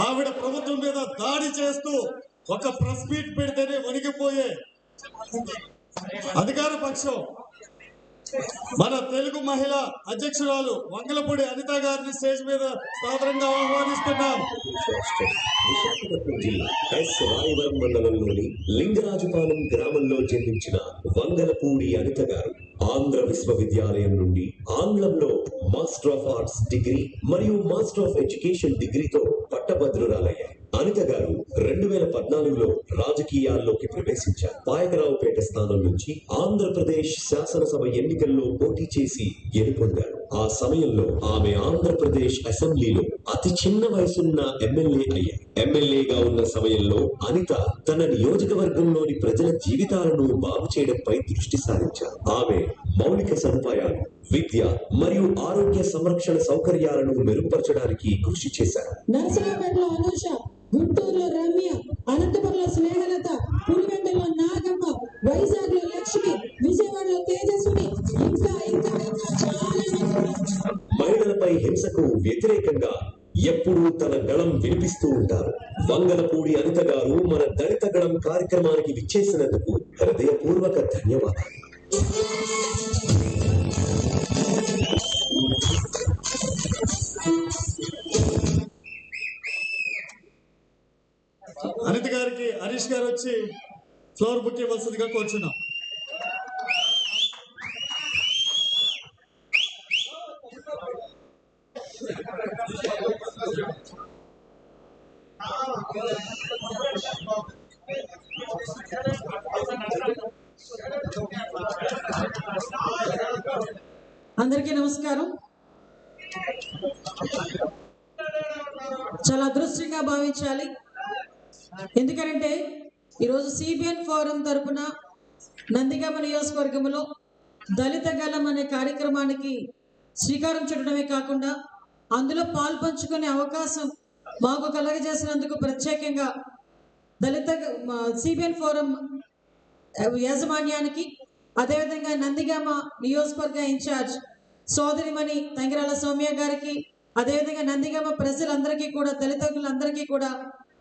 ఆవిడ ప్రభుత్వం మీద దాడి చేస్తూ ఒక ప్రెస్ మీట్ పెడితేనే వణికిపోయే అధికార పక్షం మన తెలుగు మహిళ అధ్యక్షురాలు వంగలపూడి అనిత గారిని స్టేజ్ మీద సాదరంగా ఆహ్వానిస్తున్నాం. రాయవరం మండలంలోని లింగరాజుపాలెం గ్రామంలో జన్మించిన వంగలపూడి అనిత గారు ఆంధ్ర విశ్వవిద్యాలయం నుండి ఆంగ్లంలో మాస్టర్ ఆఫ్ ఆర్ట్స్ డిగ్రీ మరియు మాస్టర్ ఆఫ్ ఎడ్యుకేషన్ డిగ్రీతో పట్టభద్రురాలయ్యారు. అనిత గారు 2014లో రాజకీయాల్లోకి ప్రవేశించారు. పాయకరావుపేట స్థానం నుంచి ఆంధ్రప్రదేశ్ శాసనసభ ఎన్నికల్లో పోటీ చేసి గెలుపొందారు. ఆ సమయంలో ఆమె ఆంధ్రప్రదేశ్ అసెంబ్లీలో అతి చిన్న వయసున్న ఎమ్మెల్యే అయ్యారు. ఎమ్మెల్యేగా ఉన్న సమయంలో అనిత తన నియోజకవర్గంలోని ప్రజల జీవితాలను బాగు చేయడంపై దృష్టి సారించారు. ఆమె మౌలిక సదుపాయాలు, విద్య మరియు ఆరోగ్య సంరక్షణ సౌకర్యాలను మెరుగుపరచడానికి కృషి చేశారు. నరసరావుపేటలో అనూష, గుంటూరులో రమ్య, అనంతపురంలో స్నేహలత, పులివెందులో నాగమ్మ, వైజాగ్ లో లక్ష్మి, విజయవాడలో తేజస్విని, ఇంకా చాలా మహిళలపై హింసకు వ్యతిరేకంగా ఎప్పుడూ తన గళం వినిపిస్తూ ఉంటారు. వంగలపూడి అనిత గారు మన దళిత గళం కార్యక్రమానికి విచ్చేసినందుకు హృదయపూర్వక ధన్యవాదాలు. అనిత గారికి హరీష్ గారు వచ్చి ఫ్లోర్ బుక్ ఇవ్వాల్సిందిగా కోరుచున్నాం. అందరికీ నమస్కారం. చాలా అదృష్టంగా భావించాలి. ఎందుకంటే ఈరోజు సిబిఎన్ ఫోరం తరపున నందిగామ నియోజకవర్గంలో దళిత గళం అనే కార్యక్రమానికి శ్రీకారం చుట్టడమే కాకుండా అందులో పాల్పంచుకునే అవకాశం మాకు కలగజేసినందుకు ప్రత్యేకంగా దళిత సిబిఎన్ ఫోరం యాజమాన్యానికి, అదేవిధంగా నందిగామ నియోజకవర్గ ఇన్ఛార్జ్ సోదరిమణి తంగిరాల సౌమ్య గారికి, అదేవిధంగా నందిగామ ప్రజలందరికీ కూడా, దళితులందరికీ కూడా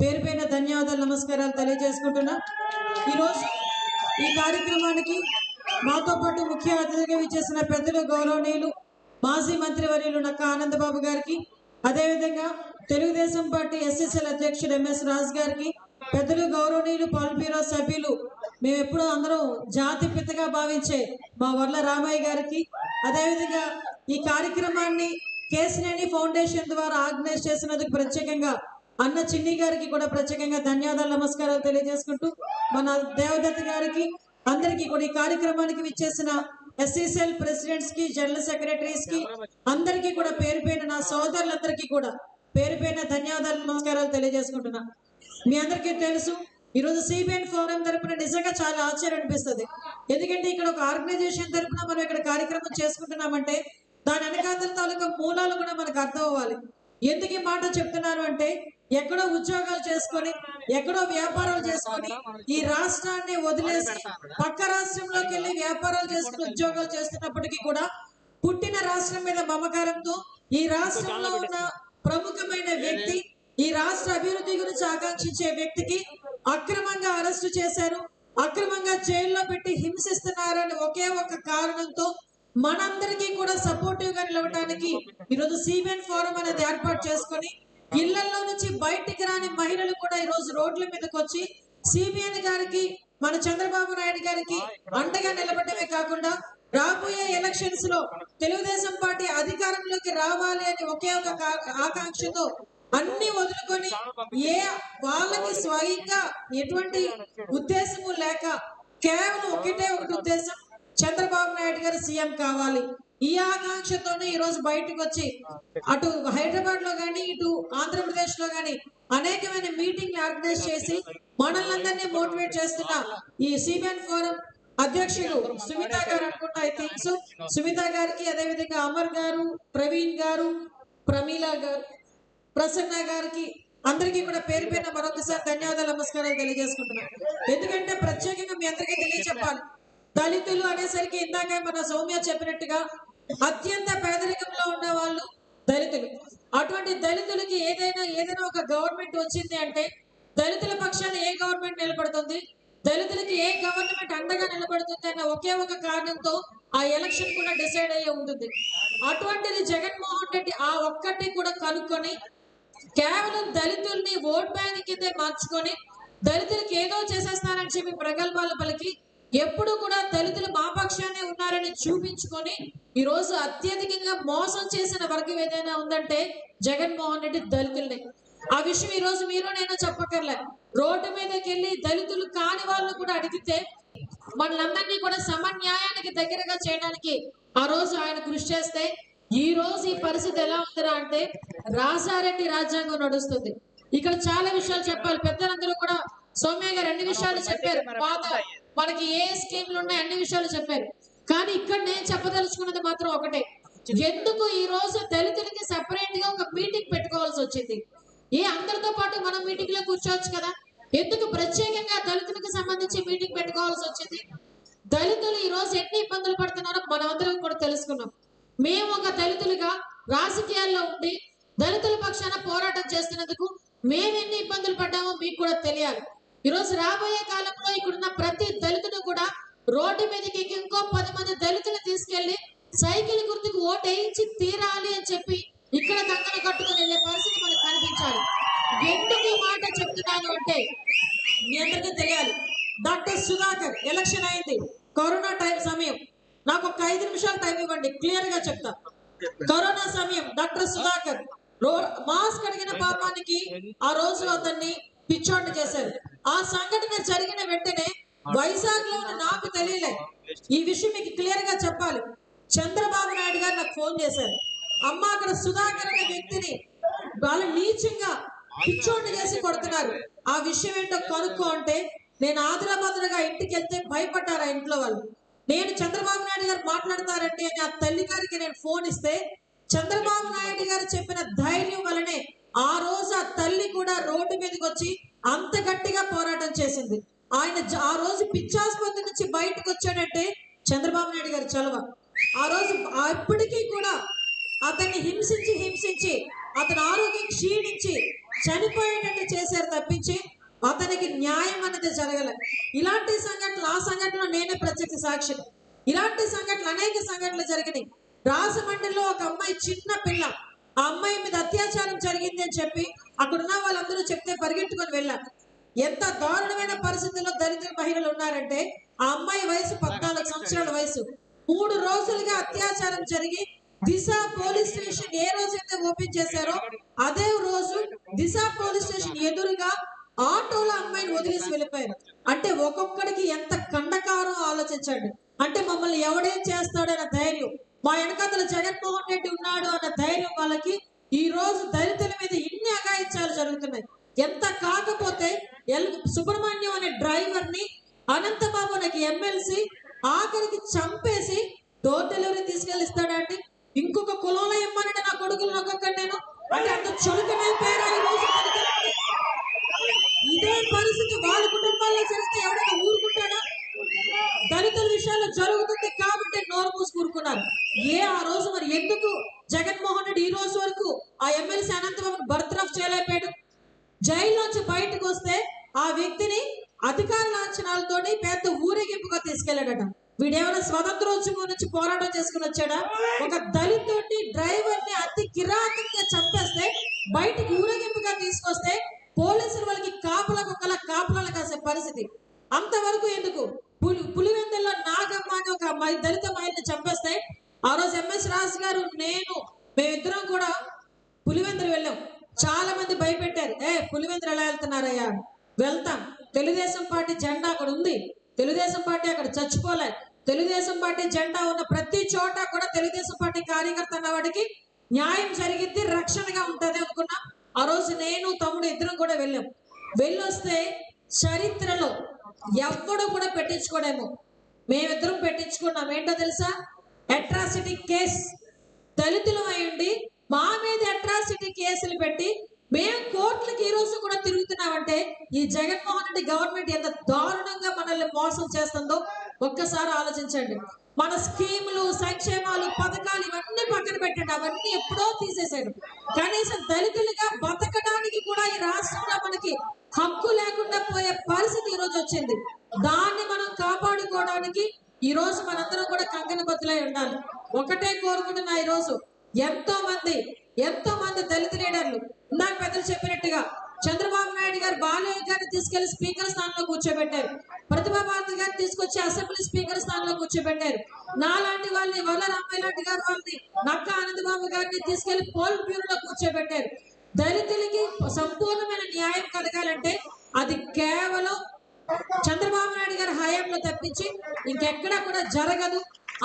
పేరు పైన ధన్యవాదాలు, నమస్కారాలు తెలియజేసుకుంటున్నా. ఈరోజు ఈ కార్యక్రమానికి మాతో పాటు ముఖ్య అతిథిగా విచ్చేసిన పెద్దలు గౌరవనీయులు మాజీ మంత్రివర్యులు నక్కా ఆనందబాబు గారికి, అదేవిధంగా తెలుగుదేశం పార్టీ ఎస్ఎస్ఎల్ అధ్యక్షుడు ఎంఎస్ రాజు గారికి, పెద్దలు గౌరవనీయులు పాల్ బ్యూరో సభ్యులు, మేము ఎప్పుడూ అందరం జాతి పితగా భావించే మా వర్ల రామయ్య గారికి, అదేవిధంగా ఈ కార్యక్రమాన్ని కేసినేని ఫౌండేషన్ ద్వారా ఆర్గనైజ్ చేసినందుకు ప్రత్యేకంగా అన్న చిన్ని గారికి కూడా ప్రత్యేకంగా ధన్యవాదాలు, నమస్కారాలు తెలియజేసుకుంటూ, మన దేవదత్త గారికి, అందరికీ కూడా ఈ కార్యక్రమానికి విచ్చేసిన ఎస్ఎస్ఎల్ ప్రెసిడెంట్స్ కి, జనరల్ సెక్రటరీస్ కి అందరికీ కూడా పేరు పైన, నా సోదరులందరికీ కూడా పేరు పైన ధన్యవాదాలు, నమస్కారాలు తెలియజేసుకుంటున్నా. మీ అందరికీ తెలుసు, ఈరోజు సిబిఎన్ ఫోరం తరపున నిజంగా చాలా ఆశ్చర్యం అనిపిస్తుంది. ఎందుకంటే ఇక్కడ ఒక ఆర్గనైజేషన్ తరపున మనం ఇక్కడ కార్యక్రమం చేసుకుంటున్నామంటే దాని వెనకాతల తాలూకా మూలాలు కూడా మనకు అర్థం అవ్వాలి. ఎందుకు ఈ మాట చెప్తున్నాను అంటే, ఎక్కడో ఉద్యోగాలు చేసుకొని, ఎక్కడో వ్యాపారాలు చేసుకొని ఈ రాష్ట్రాన్ని వదిలేసి పక్క రాష్ట్రంలోకి వెళ్ళి వ్యాపారాలు చేసుకుని ఉద్యోగాలు చేస్తున్నప్పటికీ కూడా పుట్టిన రాష్ట్రం మీద మమకారంతో ఈ రాష్ట్రంలో ఉన్న ప్రముఖమైన వ్యక్తి, ఈ రాష్ట్ర అభివృద్ధి గురించి ఆకాంక్షించే వ్యక్తికి అక్రమంగా అరెస్టు చేశారు, అక్రమంగా జైల్లో పెట్టి హింసిస్తున్నారని ఒకే ఒక కారణంతో మనందరికీ కూడా సపోర్టివ్ గా నిలవడానికి ఈరోజు సిబిఎన్ ఫోరం అనేది ఏర్పాటు చేసుకొని, ఇళ్లలో నుంచి బయటికి రాని మహిళలు కూడా ఈరోజు రోడ్ల మీదకి వచ్చి సిబిఎన్ గారికి, మన చంద్రబాబు నాయుడు గారికి అండగా నిలబడమే కాకుండా రాబోయే ఎలక్షన్స్ లో తెలుగుదేశం పార్టీ అధికారంలోకి రావాలి అని ఒకే ఒక ఆకాంక్షతో అన్ని వదులుకొని, వాళ్ళకి స్వయంగా ఎటువంటి ఉద్దేశము లేక కేవలం ఒకటే ఒకటి ఉద్దేశం, చంద్రబాబు నాయుడు గారు సీఎం కావాలి. ఈ ఆకాంక్షతోనే ఈ రోజు బయటకు వచ్చి అటు హైదరాబాద్ లో గానీ, ఇటు ఆంధ్రప్రదేశ్ లో గానీ అనేకమైన మీటింగ్లు ఆర్గనైజ్ చేసి మనల్ని మోటివేట్ చేస్తున్న ఈ సిబిఎన్ ఫోరం అధ్యక్షులు సుమిత గారు అనుకుంటా, ఐ థింక్ సో, సుమిత గారికి, అదేవిధంగా అమర్ గారు, ప్రవీణ్ గారు, ప్రమీల గారు, ప్రసన్న గారికి అందరికీ కూడా పేరు పైన మరొకసారి ధన్యవాదాలు, నమస్కారాలు తెలియజేసుకుంటున్నాను. ఎందుకంటే ప్రత్యేకంగా మీ అందరికీ తెలియచెప్పాలి, దళితులు అనేసరికి ఇందాక మన సౌమ్య చెప్పినట్టుగా అత్యంత పేదరికంలో ఉన్న వాళ్ళు దళితులు. అటువంటి దళితులకి ఏదైనా ఒక గవర్నమెంట్ వచ్చింది అంటే దళితుల పక్షాన ఏ గవర్నమెంట్ నిలబడుతుంది, దళితులకి ఏ గవర్నమెంట్ అండగా నిలబడుతుంది అన్న ఒకే ఒక కారణంతో ఆ ఎలక్షన్ కూడా డిసైడ్ అయ్యే ఉంటుంది. అటువంటిది జగన్మోహన్ రెడ్డి ఆ ఒక్కటి కూడా కనుక్కొని కేవలం దళితుల్ని ఓట్ బ్యాంక్ కిందే మార్చుకొని దళితులకి ఏదో చేసేస్తానని చెప్పి ప్రగల్భాలు పలికి ఎప్పుడు కూడా దళితులు మా పక్షానే ఉన్నారని చూపించుకొని ఈ రోజు అత్యధికంగా మోసం చేసిన వర్గం ఏదైనా ఉందంటే జగన్మోహన్ రెడ్డి దళితుల్ని. ఆ విషయం ఈ రోజు మీరు నేను చెప్పక్కర్లే. రోడ్డు మీదకి వెళ్ళి దళితులు కాని వాళ్ళని కూడా అడిగితే మనలందరినీ కూడా సమన్యాయానికి దగ్గరగా చేయడానికి ఆ రోజు ఆయన కృషి చేస్తే ఈ రోజు ఈ పరిస్థితి ఎలా ఉందిరా అంటే రాజారెడ్డి రాజ్యాంగం నడుస్తుంది. ఇక్కడ చాలా విషయాలు చెప్పాలి. పెద్దలందరూ కూడా సౌమ్య గారు అన్ని విషయాలు చెప్పారు. పాత మనకి ఏ స్కీమ్లు ఉన్నాయి అన్ని విషయాలు చెప్పారు. కానీ ఇక్కడ నేను చెప్పదలుచుకున్నది మాత్రం ఒకటే, ఎందుకు ఈ రోజు దళితులకి సెపరేట్ గా ఒక మీటింగ్ పెట్టుకోవాల్సి వచ్చింది? అందరితో పాటు మనం మీటింగ్ లో కూర్చోవచ్చు కదా, ఎందుకు ప్రత్యేకంగా దళితులకు సంబంధించి మీటింగ్ పెట్టుకోవాల్సి వచ్చింది? దళితులు ఈ రోజు ఎన్ని ఇబ్బందులు పడుతున్నారో మనమందరం కూడా తెలుసుకున్నాం. మేము ఒక దళితులుగా రాజకీయాల్లో ఉండి దళితుల పక్షాన పోరాటం చేస్తున్నందుకు మేము ఎన్ని ఇబ్బందులు పడ్డామో మీకు కూడా తెలియాలి. ఈ రోజు రాబోయే కాలంలో ఇక్కడున్న ప్రతి దళితుడు కూడా రోడ్డు మీదకి ఇంకో 10 మంది దళితులు తీసుకెళ్లి సైకిల్ గుర్తుకు ఓటు వేయించి తీరాలి అని చెప్పి ఇక్కడ కంకణ కట్టుకుని వెళ్ళే పరిస్థితి మనకు కనిపించాలి. ఎందుకు ఈ మాట చెప్తున్నాను అంటే మీ అందరికీ తెలియాలి. డాక్టర్ సుధాకర్ ఎలక్షన్ అయింది, కరోనా టైం సమయం. నాకు ఒక 5 నిమిషాలు టైం ఇవ్వండి, క్లియర్ గా చెప్తా. కరోనా సమయం డాక్టర్ సుధాకర్ మాస్క్ అడిగిన పాపానికి ఆ రోజు అతన్ని పిచ్చోడ్ని చేశారు. ఆ సంఘటన జరిగిన వెంటనే వైజాగ్ లో నాకు తెలియలే, ఈ విషయం మీకు క్లియర్ గా చెప్పాలి. చంద్రబాబు నాయుడు గారు నాకు ఫోన్ చేశారు, అమ్మ అక్కడ సుధాకర్ అనే వ్యక్తిని వాళ్ళు నీచంగా పిచ్చోడ్ని చేసి కొడుతున్నారు, ఆ విషయం ఏంటో కనుక్కో అంటే నేను ఆదరాబాద్గా ఇంటికి వెళ్తే భయపడ్డారు ఆ ఇంట్లో వాళ్ళు. నేను చంద్రబాబు నాయుడు గారు మాట్లాడతారండి అని ఆ తల్లి గారికి నేను ఫోన్ ఇస్తే చంద్రబాబు నాయుడు గారు చెప్పిన ధైర్యం వలనే ఆ రోజు ఆ తల్లి కూడా రోడ్డు మీదకి వచ్చి అంత గట్టిగా పోరాటం చేసింది. ఆయన ఆ రోజు పిచ్చాసుపత్రి నుంచి బయటకు వచ్చాడంటే చంద్రబాబు నాయుడు గారి చలవ. ఆ రోజు ఇప్పటికీ కూడా అతన్ని హింసించి అతని ఆరోగ్యం క్షీణించి చనిపోయేటట్టు చేశారు తప్పించి అతనికి న్యాయం అనేది జరగలే. ఇలాంటి సంఘటనలు ఆ సంఘటనలో నేనే ప్రత్యక్ష సాక్షిని. ఇలాంటి సంఘటనలు అనేక సంఘటనలు జరిగినాయి. రాజమండ్రిలో ఒక అమ్మాయి, చిన్న పిల్ల, ఆ అమ్మాయి మీద అత్యాచారం జరిగింది అని చెప్పి అక్కడున్న వాళ్ళందరూ చెప్తే పరిగెట్టుకొని వెళ్ళారు. ఎంత దారుణమైన పరిస్థితుల్లో దళిత మహిళలు ఉన్నారంటే ఆ అమ్మాయి వయసు 14 సంవత్సరాల వయసు. 3 రోజులుగా అత్యాచారం జరిగి దిశ పోలీస్ స్టేషన్ ఏ రోజైతే ఓపెన్ చేశారో అదే రోజు దిశ పోలీస్ స్టేషన్ ఎదురుగా ఆటోలో అమ్మాయిని వదిలేసి వెళ్ళిపోయారు. అంటే ఒక్కొక్కడికి ఎంత కండకారం ఆలోచించండి. అంటే మమ్మల్ని ఎవడేం చేస్తాడన్న ధైర్యం, మా వెనకాతల జగన్మోహన్ రెడ్డి ఉన్నాడు అన్న ధైర్యం వాళ్ళకి. ఈ రోజు దళితుల మీద ఇన్ని అఘాయిత్యాలు జరుగుతున్నాయి. ఎంత కాకపోతే సుబ్రహ్మణ్యం అనే డ్రైవర్ ని, అనంతబాబు అనే ఎమ్మెల్సీ ఆఖరికి చంపేసి డోర్ డెలివరీ తీసుకెళ్ళిస్తాడండి. ఇంకొక కులంలో ఇమ్మనంటే నా కొడుకులు ఒక్కొక్కటి నేను అంటే అంత చురుకనే పేరు ఈ రోజు ఇదే పరిస్థితి వాళ్ళ కుటుంబాల్లో జరిగితే ఎవరైనా ఊరుకుంటాడా? దళితుల విషయాల్లో జరుగుతుంది కాబట్టి నోరు మూసి కూరుకున్నారు. ఆ రోజు మరి ఎందుకు జగన్మోహన్ రెడ్డి ఈ రోజు వరకు ఆ ఎమ్మెల్సీ అనంతబాబుని బర్తరఫ్ చేయలేపాడు? జైల్లోంచి బయటకు వస్తే ఆ వ్యక్తిని అధికార లాంఛనాలతో పెద్ద ఊరేగింపుగా తీసుకెళ్లాడట. వీడేమైనా స్వతంత్రోద్యమం నుంచి పోరాటం చేసుకుని వచ్చాడా? ఒక దళితుడిని, డ్రైవర్ ని అతి కిరాతకంగా చంపేస్తే బయటికి ఊరేగింపుగా తీసుకొస్తే పోలీసులు వాళ్ళకి కాపలాలు కాసే పరిస్థితి. అంతవరకు ఎందుకు? పులివెందుల్లో నాగమ్మ అని ఒక దళిత మహిళని చంపేస్తే ఆ రోజు ఎంఎస్ రాజు గారు, మేమిద్దరం కూడా పులివెందులు వెళ్ళాం. చాలా మంది భయపెట్టారు, పులివెందులు ఎలా వెళ్తున్నారయ్యా? వెళ్తాం, తెలుగుదేశం పార్టీ జెండా అక్కడ ఉంది, తెలుగుదేశం పార్టీ అక్కడ చచ్చిపోలే, తెలుగుదేశం పార్టీ జెండా ఉన్న ప్రతి చోట కూడా తెలుగుదేశం పార్టీ కార్యకర్త అన్నవాడికి న్యాయం జరిగిద్ది, రక్షణగా ఉంటది అనుకున్నాం. ఆ రోజు నేను తమ్ముడు ఇద్దరం కూడా వెళ్ళాం. వెళ్ళొస్తే చరిత్రలో ఎవ్వడు కూడా పెట్టించుకోడేమో, మేమిద్దరం పెట్టించుకున్నాం. ఏంటో తెలుసా? Atrocity case. దళితులం అయ్యండి మా మీద అట్రాసిటీ కేసులు పెట్టి మేము కోర్టులకు ఈ రోజు కూడా తిరుగుతున్నామంటే ఈ జగన్మోహన్ రెడ్డి గవర్నమెంట్ ఎంత దారుణంగా మనల్ని మోసం చేస్తుందో ఒక్కసారి ఆలోచించండి. మన స్కీములు, సంక్షేమాలు, పథకాలు ఇవన్నీ పక్కన పెట్టండి, అవన్నీ ఎప్పుడో తీసేశాడు. కనీసం దళితులుగా బతకడానికి కూడా ఈ రాష్ట్రంలో మనకి హక్కు లేకుండా పోయే పరిస్థితి ఈ రోజు వచ్చింది. దాన్ని మనం కాపాడుకోవడానికి ఈ రోజు మనందరం కూడా కంకణబద్దులై ఉండాలి. ఒకటే కోరుకుంటున్నా, ఈ రోజు ఎంతో మంది దళిత లీడర్లు ఇందాక పెద్దలు చెప్పినట్టుగా చంద్రబాబు నాయుడు గారు బాలయ్య గారిని తీసుకెళ్లి స్పీకర్ స్థానంలో కూర్చోబెట్టారు. ప్రతిభా భారతి గారిని తీసుకొచ్చి అసెంబ్లీ స్పీకర్ స్థానంలో కూర్చోబెట్టారు. నాలాంటి వాళ్ళని, వల్ల రామయ్య లాంటి గారు వాళ్ళని, నక్కా ఆనందబాబు గారిని తీసుకెళ్లి పోల్ బ్యూరోలో కూర్చోబెట్టారు. దళితులకి సంపూర్ణమైన న్యాయం కలగాలంటే అది కేవలం చంద్రబాబు నాయుడు గారి హయాంలో తప్పించి ఇంకెక్కడా కూడా జరగదు.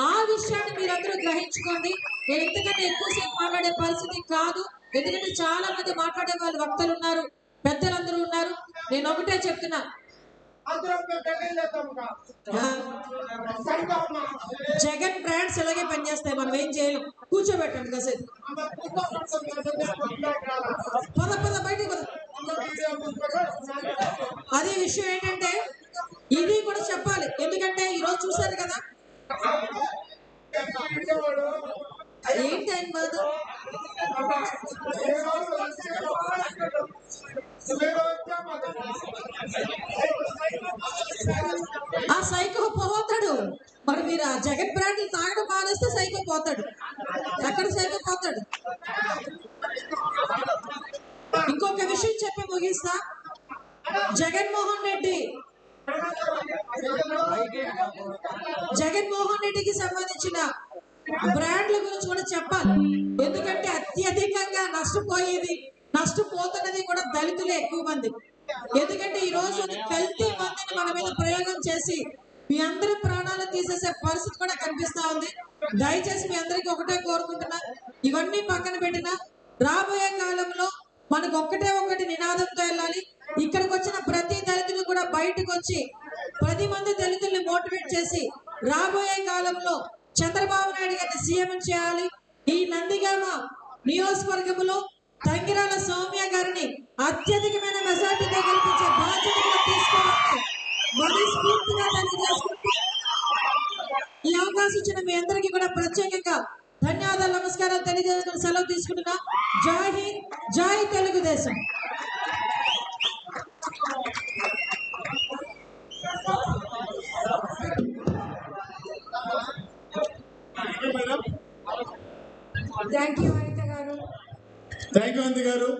ఆ విషయాన్ని మీరందరూ గ్రహించుకోండి. నేను ఇంతకంటే ఎక్కువసేపు మాట్లాడే పరిస్థితి కాదు, ఎందుకంటే చాలా మంది మాట్లాడే వాళ్ళు వక్తలు ఉన్నారు, పెద్దలందరూ ఉన్నారు. నేను ఒకటే చెప్తున్నా, జగన్ బ్రాండ్స్ ఎలాగే పనిచేస్తాయి, మనం ఏం చేయలేం. కూర్చోబెట్టండి కాసేపు. పద బయటికి పద. అదే విషయం ఏంటంటే ఇది కూడా చెప్పాలి, ఎందుకంటే ఈరోజు చూశారు కదా ఏంటి ఆయన బాధ. ఆ సైకో పోతాడు. మరి మీరు ఆ జగన్ బ్రాండ్ తాగడం మానేస్తే సైకో పోతాడు. ఎక్కడ సైకో పోతాడు. ఇంకొక విషయం చెప్పి ముగిస్తా. జగన్మోహన్ రెడ్డికి సంబంధించిన బ్రాండ్ల గురించి కూడా చెప్పాలి. ఎందుకంటే అత్యధికంగా నష్టపోతున్నది కూడా దళితులే ఎక్కువ మంది. ఎందుకంటే ఈ రోజు కల్తీ మందిని మన మీద ప్రయోగం చేసి మీ అందరి ప్రాణాలు తీసేసే పరిస్థితి కూడా కనిపిస్తా ఉంది. దయచేసి మీ అందరికీ ఒకటే కోరుకుంటున్నా, ఇవన్నీ పక్కన పెట్టినా రాబోయే కాలంలో మనకు ఒకటి నినాదంతో వెళ్ళాలి. ఇక్కడికి వచ్చిన ప్రతి దళితులు కూడా బయటకు వచ్చి 10 మంది దళితుల్ని మోటివేట్ చేసి రాబోయే కాలంలో చంద్రబాబు నాయుడు గారిని సీఎం చేయాలి. ఈ నందిగామ నియోజకవర్గంలో తంగిరాల సౌమ్య గారిని అత్యధికమైన మెజార్టీతో గెలిపించే బాధ్యత కూడా తీసుకోవాలి. మనస్ఫూర్తిగా తెలియజేసుకుంటూ ఈ అవకాశం ఇచ్చిన మీ అందరికీ కూడా ప్రత్యేకంగా ధన్యవాదాలు, నమస్కారాలు తెలియజేసుకుని సెలవు తీసుకుంటున్నా. జై హింద్, జై తెలుగుదేశం. థ్యాంక్ యూ అనిత గారు.